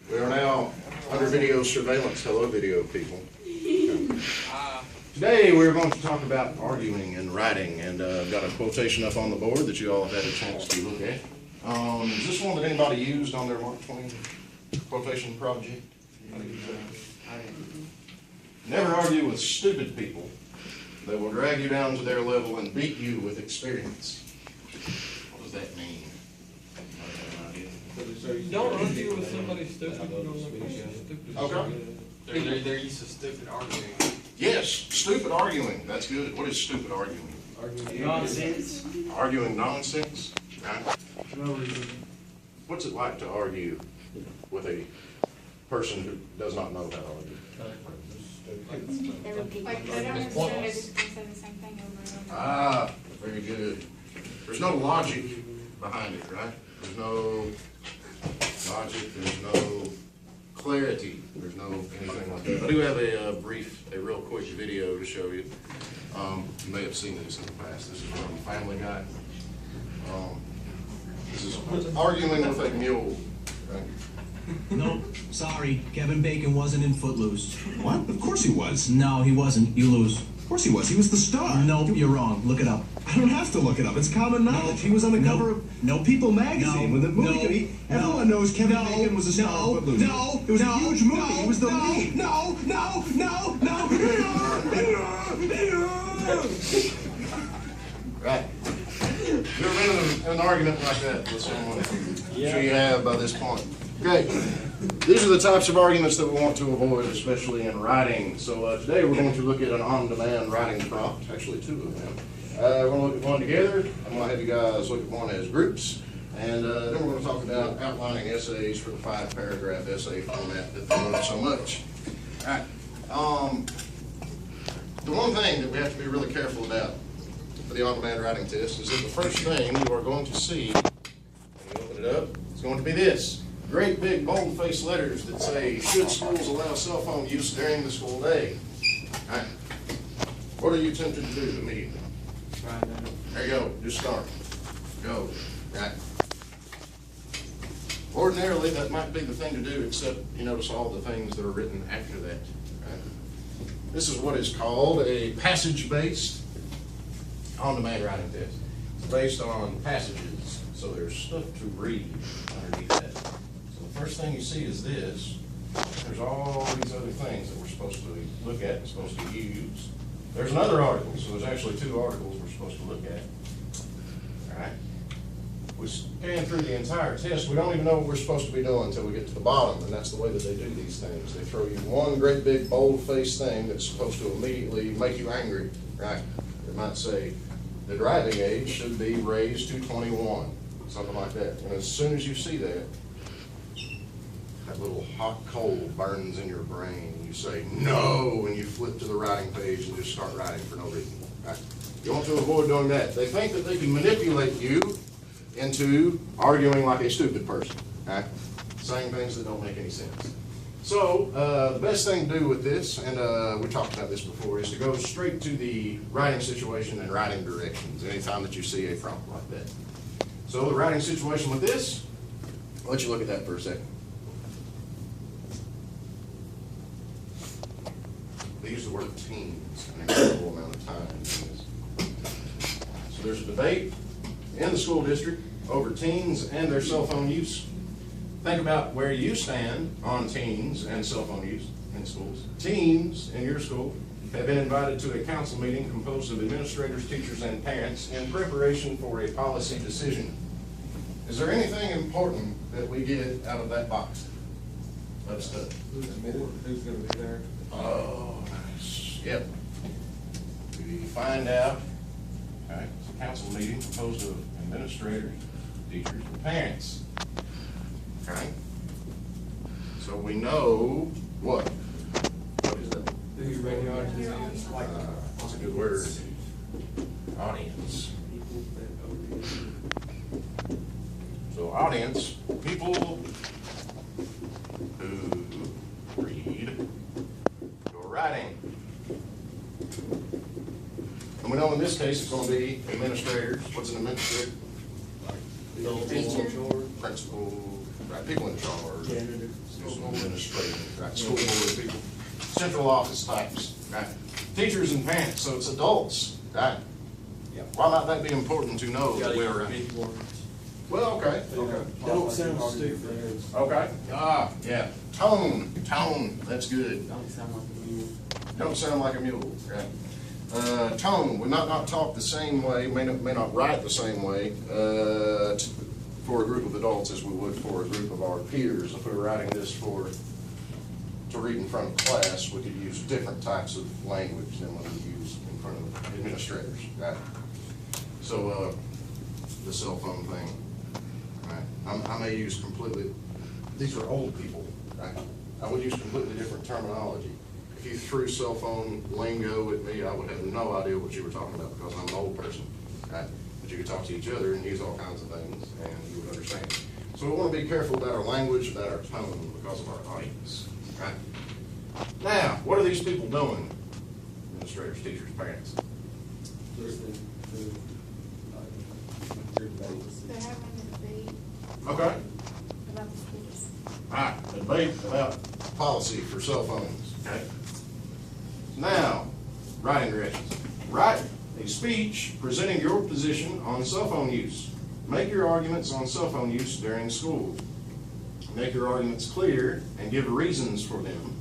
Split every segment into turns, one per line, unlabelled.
We are now under video surveillance. Hello, video people. Today we're going to talk about arguing and writing, and I've got a quotation up on the board that you all have had a chance to look at. Is this one that anybody used on their Mark Twain quotation project? Never argue with stupid people. They will drag you down to their level and beat you with experience. What does that mean?
Don't argue with somebody stupid.
Okay.
They're used to stupid arguing.
Yes, stupid arguing. That's good. What is stupid arguing?
Nonsense.
Arguing nonsense? Right?
No reason.
What's it like to argue with a person who does not know how to argue?
Like, I don't understand, I just say the same thing over and over.
Ah, very good. There's no logic behind it, right? There's no logic, there's no clarity, there's no anything like that. I do have a real quick video to show you. You may have seen this in the past. This is from Family Guy. This is arguing with a mule. Right?
Nope, sorry, Kevin Bacon wasn't in Footloose.
What? Of course he was.
No, he wasn't. You lose.
Of course he was. He was the star.
Nope, you're wrong. Look it up.
I don't have to look it up. It's common knowledge. He was on the cover of People magazine when the movie. Everyone knows Kevin Bacon was a star of Footloose. It was a huge movie. He was the lead.
Right. You ever been in an argument like that with someone? I'm sure you have by this point. Okay. These are the types of arguments that we want to avoid, especially in writing. So today we're going to look at an on-demand writing prompt, actually two of them. We're going to look at one together. I'm going to have you guys look at one as groups. And then we're going to talk about outlining essays for the 5-paragraph essay format that they love so much. All right. The one thing that we have to be really careful about for the on-demand writing test is that the first thing you are going to see, when you open it up, is going to be this. Great big bold-faced letters that say, should schools allow cell phone use during the school day? All right. What are you tempted to do immediately? There you go. Just start. Go. Right. Ordinarily, that might be the thing to do, except you notice all the things that are written after that. Right? This is what is called a passage-based on-demand writing test. It's based on passages, so there's stuff to read underneath that. So the first thing you see is this. There's all these other things that we're supposed to look at and supposed to use. There's another article, so there's actually 2 articles we're supposed to look at. All right. We scan through the entire test. We don't even know what we're supposed to be doing until we get to the bottom, and that's the way that they do these things. They throw you one great big bold-faced thing that's supposed to immediately make you angry, right? It might say, the driving age should be raised to 21, something like that. And as soon as you see that, that little hot coal burns in your brain. You say, no, and you flip to the writing page and just start writing for no reason. Right? You want to avoid doing that. They think that they can manipulate you into arguing like a stupid person, right? Saying things that don't make any sense. So the best thing to do with this, and we talked about this before, is to go straight to the writing situation and writing directions anytime that you see a prompt like that. So the writing situation with this, I'll let you look at that for a second. They use the word teens an incredible amount of time in this. So there's a debate in the school district over teens and their cell phone use. Think about where you stand on teens and cell phone use in schools. Teens in your school have been invited to a council meeting composed of administrators, teachers, and parents in preparation for a policy decision. Is there anything important that we get out of that box of stuff?
Who's admitted? Who's going to be there?
Oh, nice. Yep. We find out, okay, it's a council meeting composed of administrators, teachers, and parents. Okay? So we know what? What is that?
Do you recognize like
That's a good word. Audience. So audience, people who read your writing. And we know in this case it's going to be administrators. What's an administrator?
teacher?
Principal, right? People in charge. some administrative, right, school board people, central office types, right? Teachers and parents, so it's adults, right?
Yeah.
Why might that be important to know that
Gotta
we're
use
around?
big words.
Well, okay,
They don't sound stupid.
okay, yeah, tone, that's good.
Don't sound like a mule.
Don't sound like a mule, right? Tone, we might not talk the same way, may not write the same way, for a group of adults as we would for a group of our peers. If we were writing this to read in front of class, we could use different types of language than we would use in front of administrators, right? So, the cell phone thing, right? I may use completely, these are old people, right? I would use completely different terminology. If you threw cell phone lingo at me, I would have no idea what you were talking about because I'm an old person, right? But you could talk to each other and use all kinds of things and you would understand. So we want to be careful about our language, about our tone because of our audience, right? Now, what are these people doing? Administrators, teachers, parents.
They're having a debate
Okay.
about the schools.
All right, a debate about policy for cell phones, okay? Now, writing directions. Write a speech presenting your position on cell phone use. Make your arguments on cell phone use during school. Make your arguments clear and give reasons for them.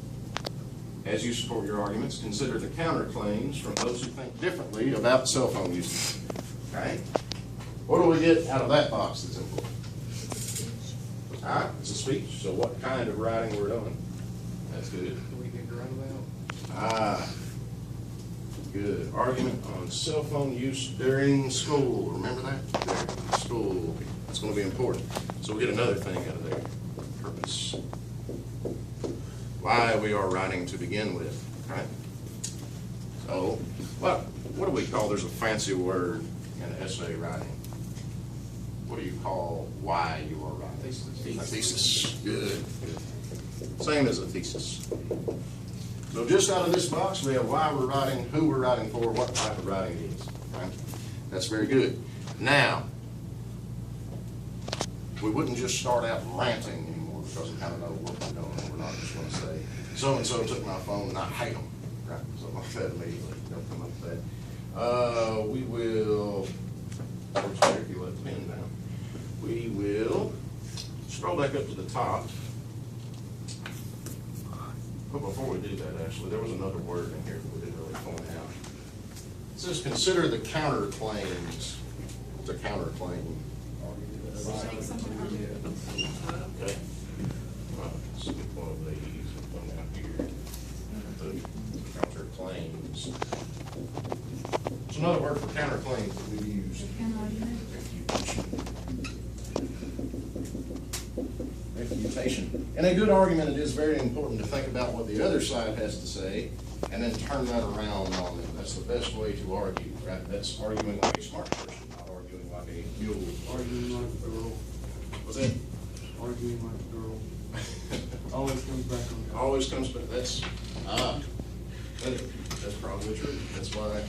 As you support your arguments, consider the counterclaims from those who think differently about cell phone use. Okay? What do we get out of that box that's important? All right, it's a speech, so what kind of writing we're doing? That's good.
We can run about.
Ah, good. Argument on cell phone use during school. Remember that? During school. That's going to be important. So we get another thing out of there. Purpose. Why we are writing to begin with, right? So, what do we call, there's a fancy word in essay writing. What do you call why you are writing? A thesis. Good. Same as a thesis. So just out of this box, we have why we're writing, who we're writing for, what type of writing it is. Right? That's very good. Now, we wouldn't just start out ranting anymore because we kind of know what we're doing. We're not just going to say, so-and-so took my phone and I hate them. Right? Something like that immediately. Don't come up with that. We will, if you let the pen down, we will scroll back up to the top. But before we do that, actually, there was another word in here that we didn't really point out. It says consider the counterclaims. What's a counterclaim?
Saying something wrong.
Okay. Let's get one of these and come down here. The counterclaims. It's another word for counterclaims that we use. Refutation. In a good argument, it is very important to think about what the other side has to say and then turn that around on them. That's the best way to argue, right? That's arguing like a smart person, not arguing like a mule.
Arguing like a girl.
What's that?
Arguing like a girl. Always comes back on God.
Always comes back, that's probably true. That's why,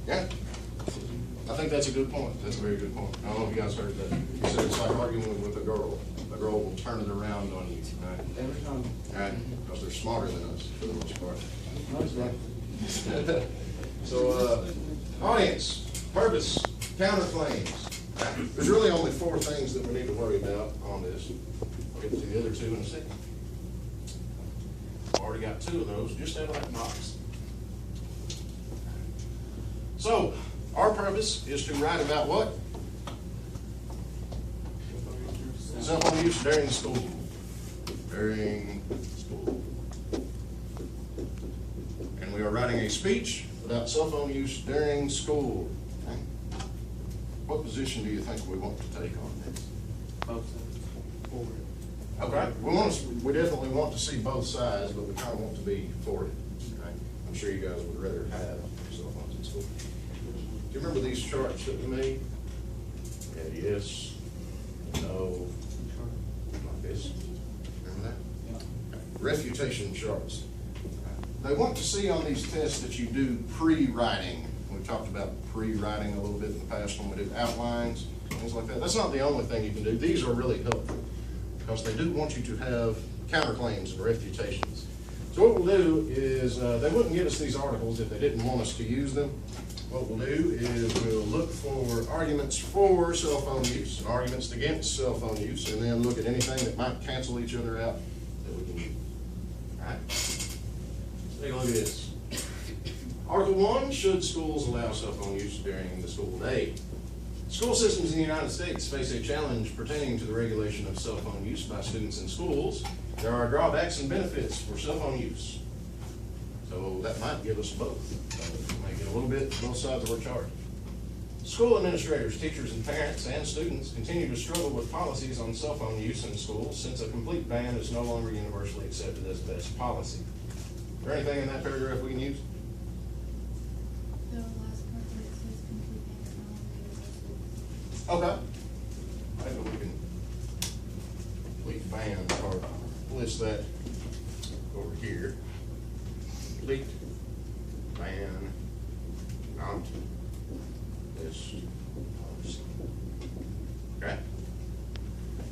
yeah. I think that's a good point. That's a very good point. I don't know if you guys heard that. You said it's like arguing with a girl. A girl will turn it around on you, right?
Every time.
Right, because they're smarter than us for the most part.
That's right.
So, audience, purpose, counterclaims. There's really only 4 things that we need to worry about on this. I'll get to the other 2 in a second. Already got 2 of those just out of that box. So, our purpose is to write about what? Cell phone use during school. During school. And we are writing a speech about cell phone use during school. Okay. What position do you think we want to take on this?
Both sides. Forward.
Okay. We definitely want to see both sides, but we kind of want to be for it. Okay. I'm sure you guys would rather have cell phones in school. Do you remember these charts that we made? Yeah, yes, no, like this. Remember that?
Yeah.
Refutation charts. They want to see on these tests that you do pre-writing. We talked about pre-writing a little bit in the past when we do outlines, things like that. That's not the only thing you can do. These are really helpful because they do want you to have counterclaims and refutations. So what we'll do is, they wouldn't give us these articles if they didn't want us to use them. What we'll do is we'll look for arguments for cell phone use and arguments against cell phone use, and then look at anything that might cancel each other out that we can use. All right, let's take a look at this. Article 1, should schools allow cell phone use during the school day? School systems in the United States face a challenge pertaining to the regulation of cell phone use by students in schools. There are drawbacks and benefits for cell phone use. So that might give us both. Might get a little bit, both sides of our chart. School administrators, teachers, and parents and students continue to struggle with policies on cell phone use in schools since a complete ban is no longer universally accepted as best policy. Is there anything in that paragraph we can use?
The last part where it says complete ban is no longer schools.
Okay. Maybe we can complete ban or list that over here. Complete ban not this policy. Okay.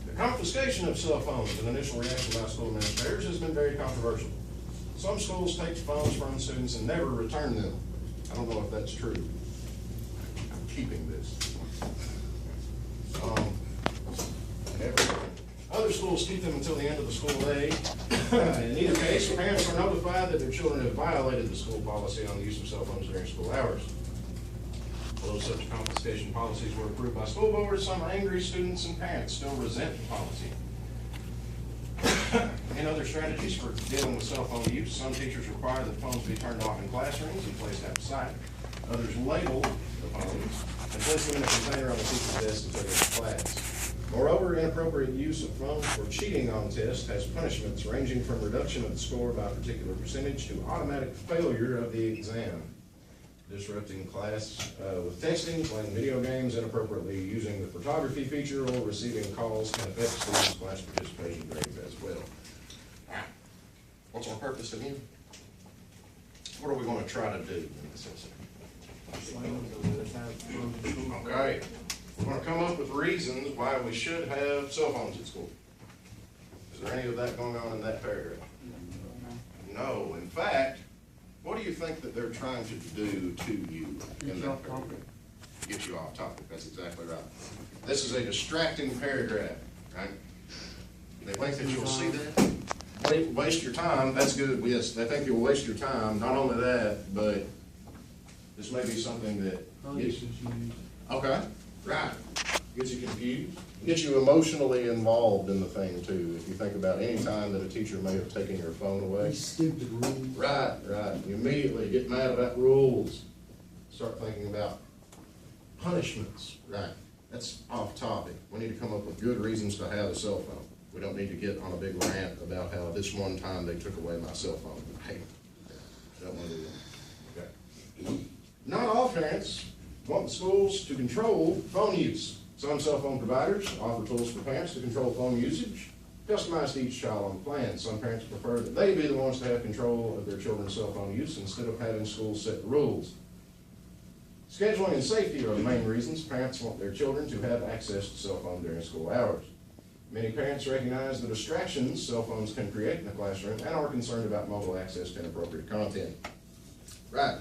The confiscation of cell phones, an initial reaction by school administrators, has been very controversial. Some schools take phones from students and never return them. I don't know if that's true. I'm keeping this. Other schools keep them until the end of the school day. In either case, parents are notified that their children have violated the school policy on the use of cell phones during school hours. Although such confiscation policies were approved by school boards, some angry students and parents still resent the policy. In other strategies for dealing with cell phone use, some teachers require that phones be turned off in classrooms and placed out of sight. Others label the phones and place them in a container on the teacher's desk until they're in class. Moreover, inappropriate use of phones for cheating on tests has punishments ranging from reduction of the score by a particular percentage to automatic failure of the exam. Disrupting class with texting, playing video games inappropriately, using the photography feature, or receiving calls can affect students' class participation grades as well. What's our purpose again? What are we going to try to do in this instance? Okay, we're going to come up with reasons why we should have cell phones at school. Is there any of that going on in that paragraph? No. In fact, what do you think that they're trying to do to you in that paragraph? Get you off topic. That's exactly right. This is a distracting paragraph, right? They think that you'll see that. Waste your time. That's good. Yes, they think you'll waste your time. Not only that, but this may be something that gets you. Okay, right. Gets you confused. Gets you emotionally involved in the thing too. If you think about any time that a teacher may have taken your phone away.
These stupid rules.
Right, right. You immediately get mad about rules. Start thinking about punishments. Right. That's off topic. We need to come up with good reasons to have a cell phone. We don't need to get on a big rant about how this one time they took away my cell phone. Hey, don't want to do that. Okay. Not all parents want the schools to control phone use. Some cell phone providers offer tools for parents to control phone usage, customized to each child on plan. Some parents prefer that they be the ones to have control of their children's cell phone use instead of having schools set the rules. Scheduling and safety are the main reasons parents want their children to have access to cell phone during school hours. Many parents recognize the distractions cell phones can create in the classroom and are concerned about mobile access to inappropriate content. Right.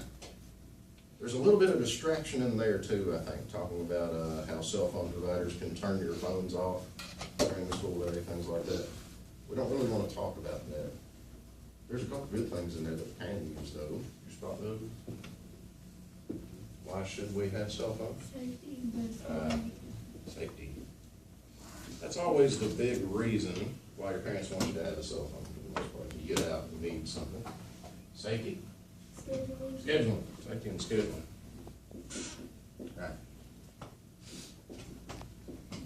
There's a little bit of distraction in there too, I think, talking about how cell phone providers can turn your phones off during the school day, things like that. We don't really want to talk about that. There's a couple good things in there that we can use though. You spot those? Why should we have cell phones?
Safety.
Safety. That's always the big reason why your parents want you to have a cell phone for the most part. You get out and need something. Safety. Scheduling. Safety and scheduling. Right.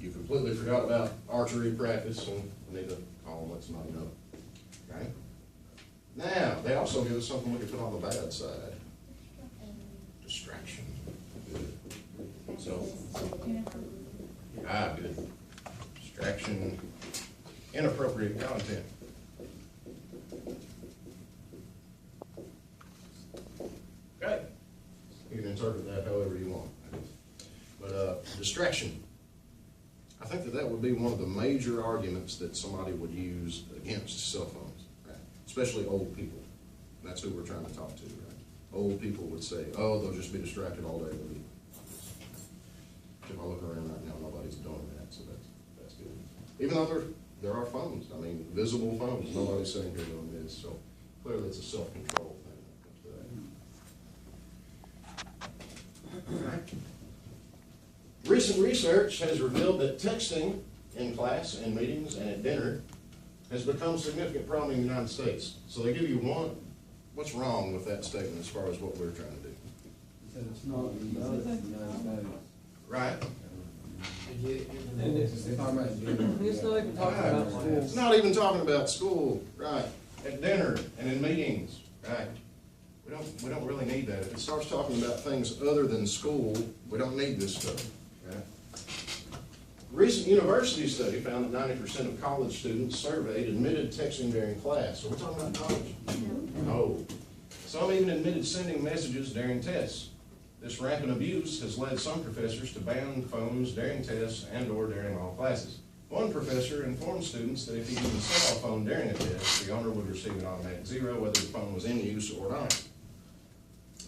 You completely forgot about archery practice and need to call and let somebody know. Okay? Now, they also give us something we can put on the bad side. Distraction. Good. So, good. Distraction, inappropriate content. Okay. You can interpret that however you want. But distraction. I think that would would be one of the major arguments that somebody would use against cell phones, right? Especially old people. That's who we're trying to talk to, right? Old people would say, oh, they'll just be distracted all day. If I look around right now, nobody's doing that, so that's good. Even though there are phones, I mean, visible phones, nobody's sitting here doing this, so clearly it's a self-control thing when it comes to that. Right. Recent research has revealed that texting in class, in meetings, and at dinner has become a significant problem in the United States. So they give you one, what's wrong with that statement as far as what we're trying to do?
It's not about the United States.
Right?
It's not even talking about school.
It's not even talking about school, right? At dinner and in meetings, right? We don't really need that. If it starts talking about things other than school, we don't need this stuff, right? A recent university study found that 90% of college students surveyed admitted texting during class. So we're talking about college? No. Some even admitted sending messages during tests. This rampant abuse has led some professors to ban phones during tests and or during all classes. One professor informed students that if he even saw a phone during a test, the owner would receive an automatic 0 whether the phone was in use or not.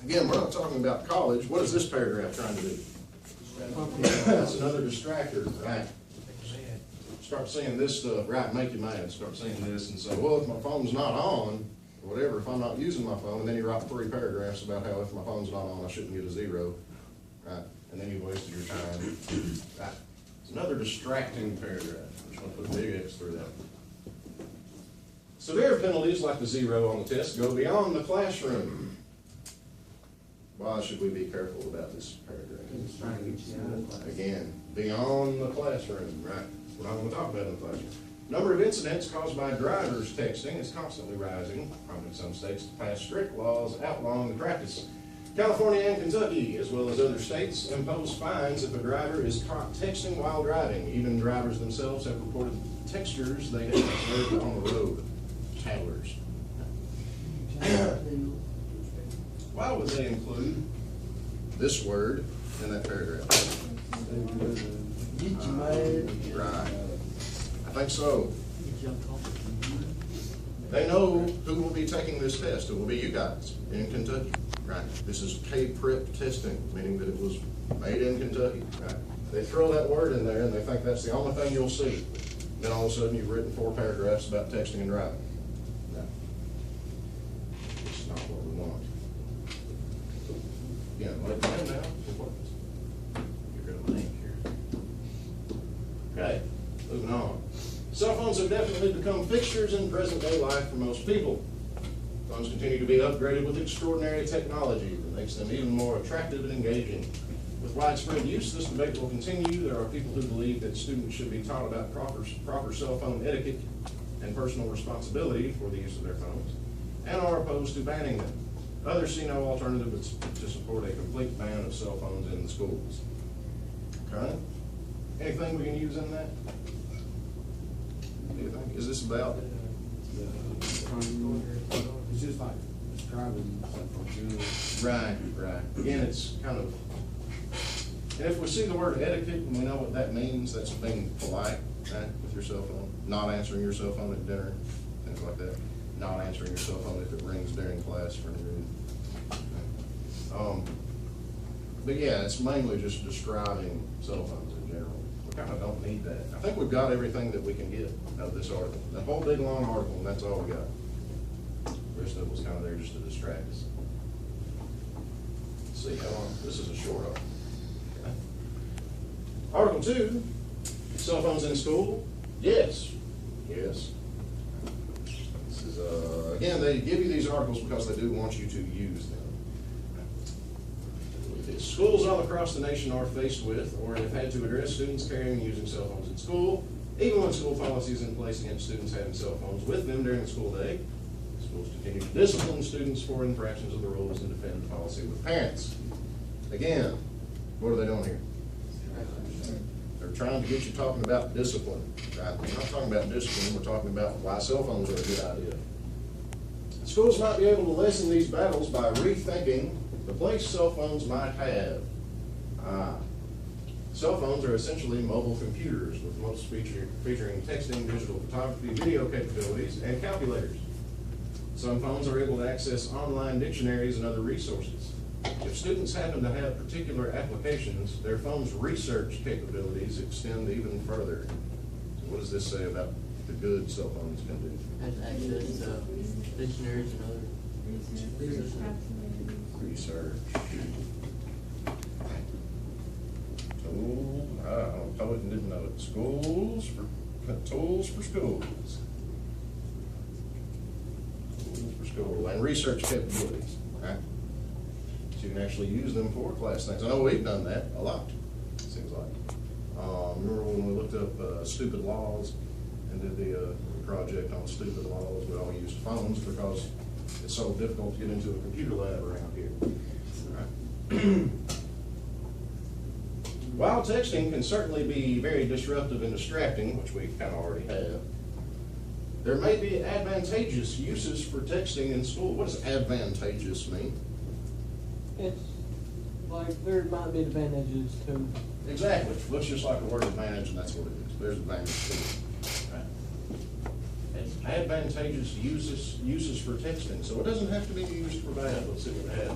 Again, we're not talking about college. What is this paragraph trying to do? That's another distractor, right? Start seeing this stuff, right, make you mad. Start seeing this and say, well, if my phone's not on, or whatever, if I'm not using my phone, and then you write 3 paragraphs about how if my phone's not on, I shouldn't get a 0, right? And then you wasted your time, right? It's another distracting paragraph. I'm just going to put a big X through that. Severe penalties like the 0 on the test go beyond the classroom. Why should we be careful about this paragraph? Again, beyond the classroom, right? We're not going to talk about it in the classroom. Number of incidents caused by drivers texting is constantly rising, prompting some states to pass strict laws outlawing the practice. California and Kentucky, as well as other states, impose fines if a driver is caught texting while driving. Even drivers themselves have reported textures they have observed on the road. Tattlers. Why would they include this word in that paragraph? Right. I think so. They know who will be taking this test. It will be you guys in Kentucky, right? This is KTIP testing, meaning that it was made in Kentucky, right? They throw that word in there and they think that's the only thing you'll see. Then all of a sudden you've written 4 paragraphs about texting and driving. No. It's not what we want. Again, let them know. You're going to link here. Okay, moving on. Cell phones have definitely become fixtures in present-day life for most people. Phones continue to be upgraded with extraordinary technology that makes them even more attractive and engaging. With widespread use, this debate will continue. There are people who believe that students should be taught about proper cell phone etiquette and personal responsibility for the use of their phones, and are opposed to banning them. Others see no alternative but to support a complete ban of cell phones in the schools. Okay? Anything we can use in that? Anything? Is this about?
It's just like describing something.
Right. Again, it's kind of, and if we see the word etiquette and we know what that means, that's being polite, right, with your cell phone. Not answering your cell phone at dinner, things like that. Not answering your cell phone if it rings during class for any reason. But yeah, it's mainly just describing cell phones in general. We kind of don't need that. I think we've got everything that we can get out of this article. That whole big long article, and that's all we got. The rest of it was kind of there just to distract us. Let's see how long. This is a short article. Okay. Article 2, cell phones in school? Yes. This is, again, they give you these articles because they do want you to use them. Schools all across the nation are faced with or have had to address students carrying and using cell phones in school, even when school policy is in place against students having cell phones with them during the school day. Schools continue to discipline students for infractions of the rules and defend the policy with parents. Again, what are they doing here? They're trying to get you talking about discipline. Right? We're not talking about discipline, we're talking about why cell phones are a good idea. Schools might be able to lessen these battles by rethinking the place cell phones might have. Cell phones are essentially mobile computers, with most featuring texting, digital photography, video capabilities, and calculators. Some phones are able to access online dictionaries and other resources. If students happen to have particular applications, their phone's research capabilities extend even further. So what does this say about the good cell phones can do?
Has access to dictionaries and other
Research. Tool, I don't know it and didn't know it. Tools for schools. Tools for school and research capabilities, right? So you can actually use them for class things. I know we've done that a lot, it seems like. Remember when we looked up stupid laws and did the project on stupid laws, we all used phones because it's so difficult to get into a computer lab around here. Right. While texting can certainly be very disruptive and distracting, which we kind of already have, there may be advantageous uses for texting in school. What does advantageous mean?
It's like, there might be advantages to,
Exactly. Looks just like the word advantage, and that's what it is. There's advantage to it. Right. And advantageous uses for texting. So it doesn't have to be used for bad. Let's see what we have.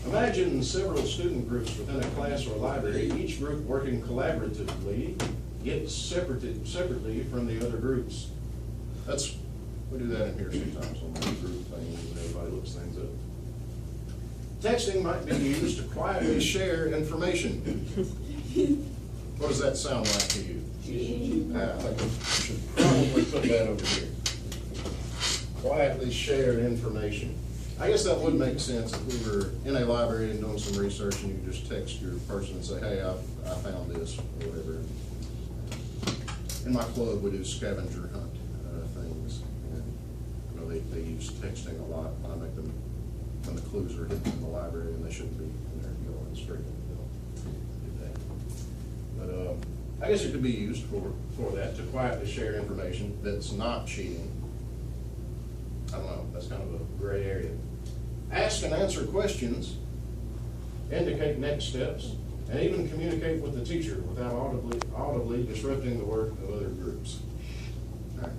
Imagine several student groups within a class or library, each group working collaboratively, yet separately from the other groups. We do that in here sometimes on the group things, and everybody looks things up. Texting might be used to quietly share information. What does that sound like to you? I think we should probably put that over here. Quietly share information. I guess that would make sense if we were in a library and doing some research and you just text your person and say, hey, I found this, or whatever. In my club, we do scavenger hunt things. And, they use texting a lot. I make them, when the clues are hidden in the library and they shouldn't be in there, going straight in the middle. Do that. But I guess it could be used for that, to quietly share information that's not cheating. I don't know, that's kind of a gray area. Ask and answer questions, indicate next steps, and even communicate with the teacher without audibly disrupting the work of other groups. All right.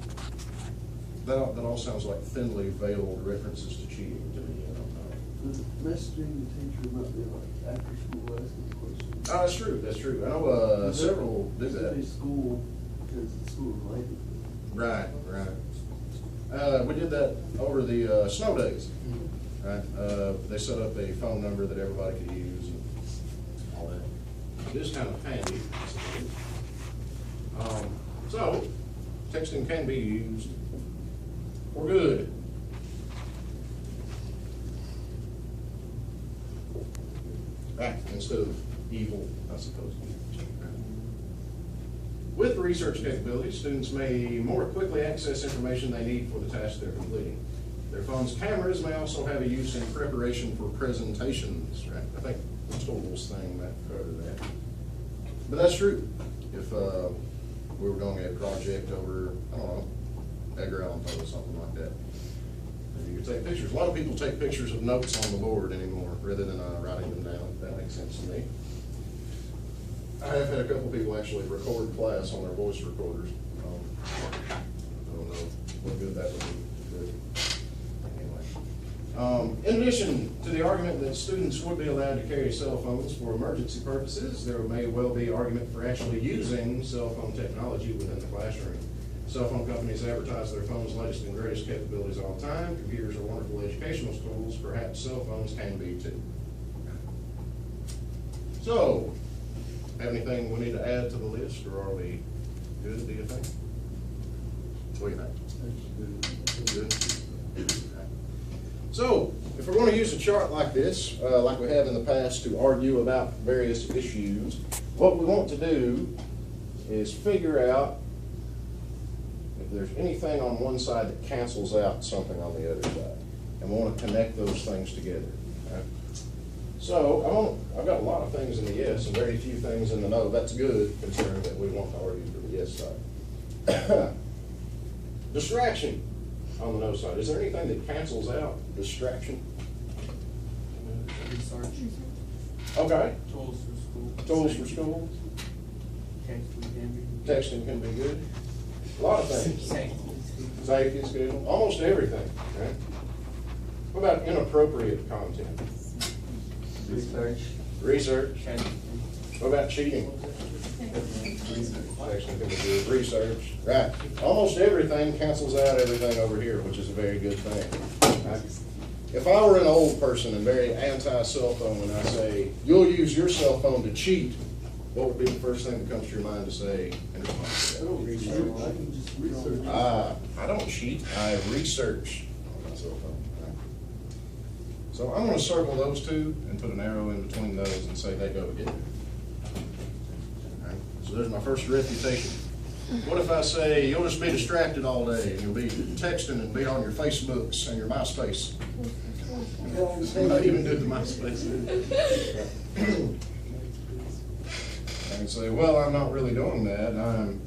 That all sounds like thinly veiled references to cheating to me. I don't know.
Messaging the teacher might be like after school asking questions.
Oh, that's true, that's true. I know several do that.
It's school, because it's school related.
Right. We did that over the snow days. Right? They set up a phone number that everybody could use and all that. It is kind of handy. So, texting can be used for good. Right, instead of evil, I suppose. With research capabilities, students may more quickly access information they need for the task they're completing. Their phone's cameras may also have a use in preparation for presentations, right? I think the tools thing might cover that. But that's true. If we were doing a project over, I don't know, Edgar Allan Poe or something like that, you could take pictures. A lot of people take pictures of notes on the board anymore rather than writing them down. That makes sense to me. I have had a couple people actually record class on their voice recorders. I don't know what good that would be. Anyway. In addition to the argument that students would be allowed to carry cell phones for emergency purposes, there may well be argument for actually using cell phone technology within the classroom. Cell phone companies advertise their phones' latest and greatest capabilities all the time. Computers are wonderful educational tools. Perhaps cell phones can be too. So, have anything we need to add to the list, or are we good, do you think? What do you think? Good? So, if we're going to use a chart like this, like we have in the past, to argue about various issues, what we want to do is figure out if there's anything on one side that cancels out something on the other side. And we want to connect those things together. Right? So, I've got a lot of things in the yes and very few things in the no. That's good, considering that we want to argue for the yes side. Distraction on the no side. Is there anything that cancels out distraction?
research.
Okay,
Tools for school.
tools for school,
Textbook can be.
texting can be good. A lot of things. Safety is good, almost everything, right? What about inappropriate content?
Research.
Research.
Kind of.
What about cheating? Texting can be good. Research, right. Almost everything cancels out everything over here, which is a very good thing. Right? If I were an old person and very anti-cell phone and I say, you'll use your cell phone to cheat, what would be the first thing that comes to your mind to say in response to that? I don't cheat, I research on my cell phone. Right? So I'm gonna circle those two and put an arrow in between those and say they go together. Right? So there's my first refutation. What if I say, you'll just be distracted all day and you'll be texting and be on your Facebooks and your MySpace? I even did the MySpace. I can say, well, I'm not really doing that. I'm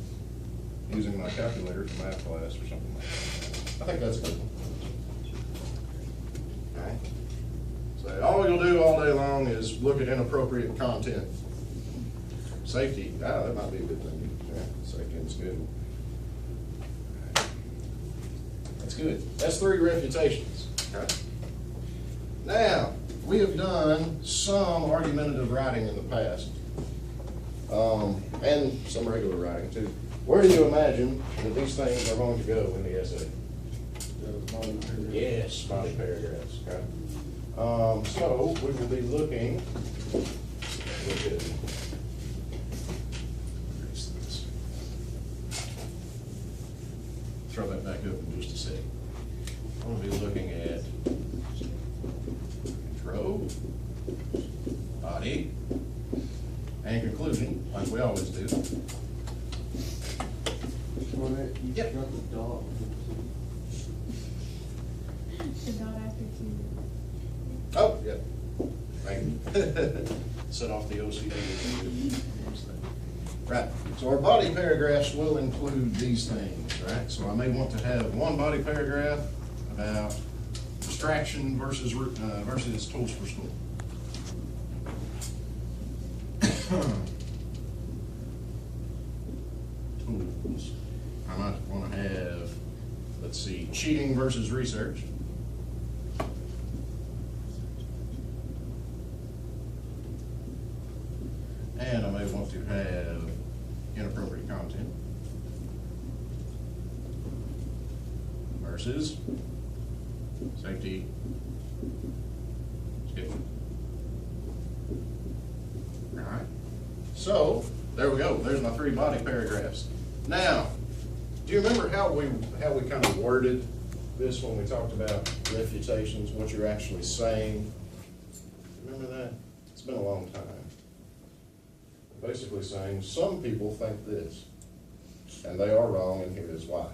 using my calculator for math class or something like that. I think that's a good one. All right. So all you'll do all day long is look at inappropriate content. Safety, that might be a good thing. Yeah, safety is good. All right. That's good. That's 3 refutations. Okay. Now, we have done some argumentative writing in the past. And some regular writing too. Where do you imagine that these things are going to go in the essay? Yes, body paragraphs. Okay. So we will be looking. Throw that back up in just a sec. I'm going to be looking at intro, body, and conclusion, like we always do. Yep.
The dot after two.
Oh, yeah. Thank you. Set off the OCD. Right, so our body paragraphs will include these things, right? So I may want to have one body paragraph about distraction versus tools for school. Tools. I might want to have, let's see, cheating versus research. And I may want to have inappropriate content versus safety. Skip. All right. So there we go. There's my 3 body paragraphs. Now, do you remember how we kind of worded this when we talked about refutations? What you're actually saying? Remember that? It's been a long time. Basically saying some people think this, and they are wrong, and here is why.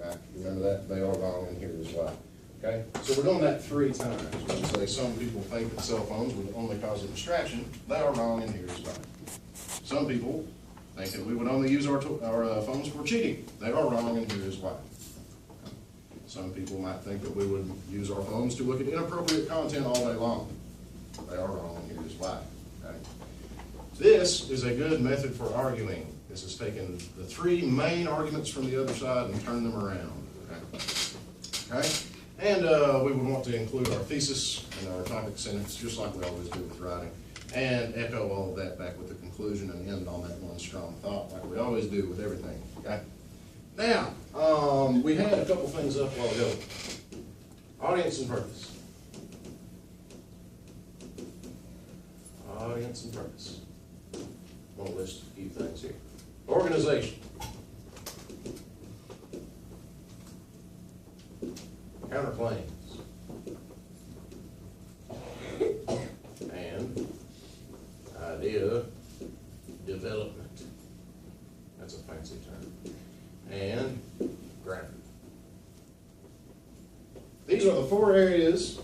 Right? Remember that? They are wrong, and here is why. Okay? So we're doing that 3 times. We say some people think that cell phones would only cause a distraction. They are wrong, and here is why. Some people think that we would only use our phones for cheating. They are wrong, and here is why. Some people might think that we would use our phones to look at inappropriate content all day long. They are wrong, and here is why. Okay? This is a good method for arguing. This has taken the 3 main arguments from the other side and turned them around. Okay? And we would want to include our thesis and our topic sentence, just like we always do with writing, and echo all of that back with the conclusion and end on that one strong thought, like we always do with everything. Okay? Now, we had a couple things up a while ago. Audience and purpose. Audience and purpose. I'm going to list a few things here. Organization. Counterclaims. And idea development. That's a fancy term. And grammar. These are the 4 areas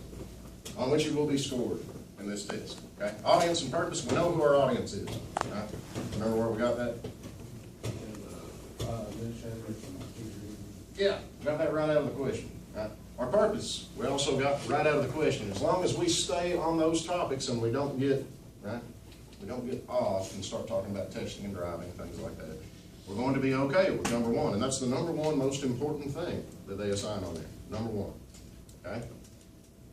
on which you will be scored in this test. Okay? Audience and purpose, we know who our audience is. Right? Remember where we got that? Yeah, got that right out of the question. Right? Our purpose, we also got right out of the question. As long as we stay on those topics and we don't get right? We don't get off and start talking about testing and driving, things like that. We're going to be okay with number one, and that's the number one most important thing that they assign on there, number one, okay?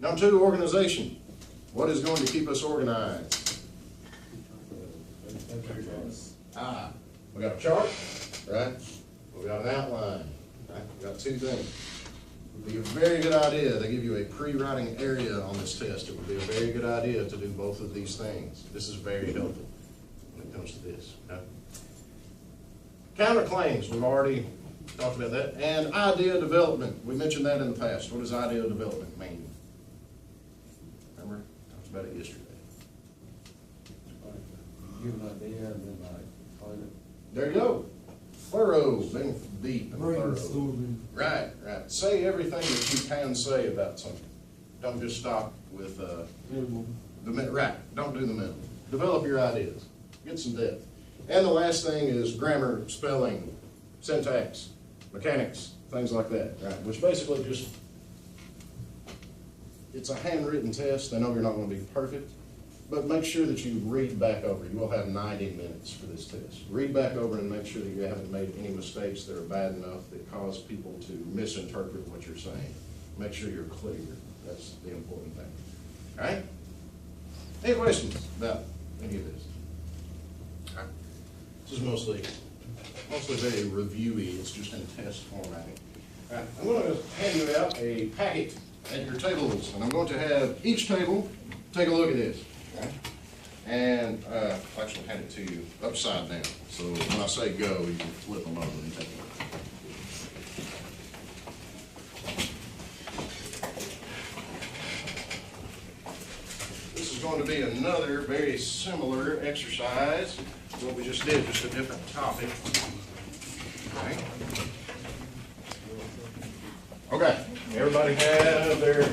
Number two, organization. What is going to keep us organized? We got a chart, right? We got an outline, right? We got two things. It would be a very good idea, they give you a pre-writing area on this test. It would be a very good idea to do both of these things. This is very helpful when it comes to this, okay? Counterclaims, we've already talked about that. And idea development, we mentioned that in the past. What does idea development mean? Remember, talked about it yesterday.
Give an idea and then like find it.
There you go. Thorough, being deep and thorough.
Brainstorming.
Right, right. Say everything that you can say about something. Don't just stop with right. Don't do the minimum. Develop your ideas. Get some depth. And the last thing is grammar, spelling, syntax, mechanics, things like that. Right, which basically just, it's a handwritten test. I know you're not going to be perfect, but make sure that you read back over. You will have 90 minutes for this test. Read back over and make sure that you haven't made any mistakes that are bad enough that cause people to misinterpret what you're saying. Make sure you're clear. That's the important thing. All right? Any questions about any of this? All right. This is mostly very reviewy. It's just in test formatting. All right. I'm going to hand you out a packet at your tables, and I'm going to have each table take a look at this. Okay. And I'll actually hand it to you upside down. So when I say go, you can flip them over and take a look. This is going to be another very similar exercise to what we just did, just a different topic. Okay. Okay. Everybody have their...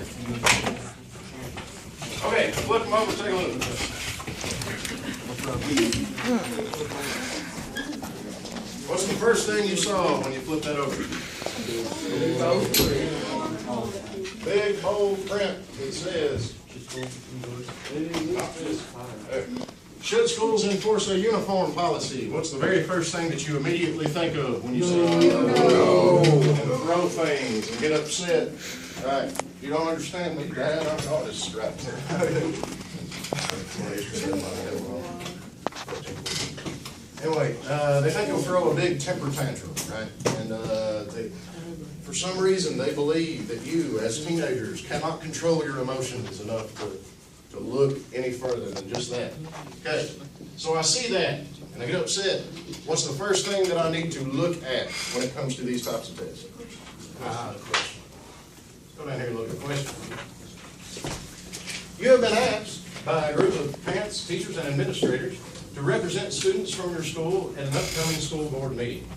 Okay, flip them over, take a look. What's the first thing you saw when you flipped that over? Big bold print that says, should schools enforce a uniform policy? What's the very first thing that you immediately think of when you say no, and throw things and get upset? All right. You don't understand me, Dad? I'm an artist right there. Anyway, they think you'll throw a big temper tantrum, right? And for some reason, they believe that you, as teenagers, cannot control your emotions enough to look any further than just that. Okay, so I see that, and I get upset. What's the first thing that I need to look at when it comes to these types of tests? The question. Go down here and look at the question. You have been asked by a group of parents, teachers, and administrators to represent students from your school at an upcoming school board meeting.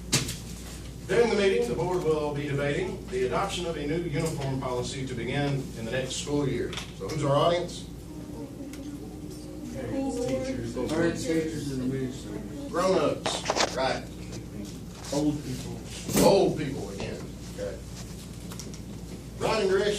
During the meeting, the board will be debating the adoption of a new uniform policy to begin in the next school year. So who's our audience?
Parents, teachers, and administrators.
Grown-ups, right.
Old people.
Old people again. Okay. Writing direction.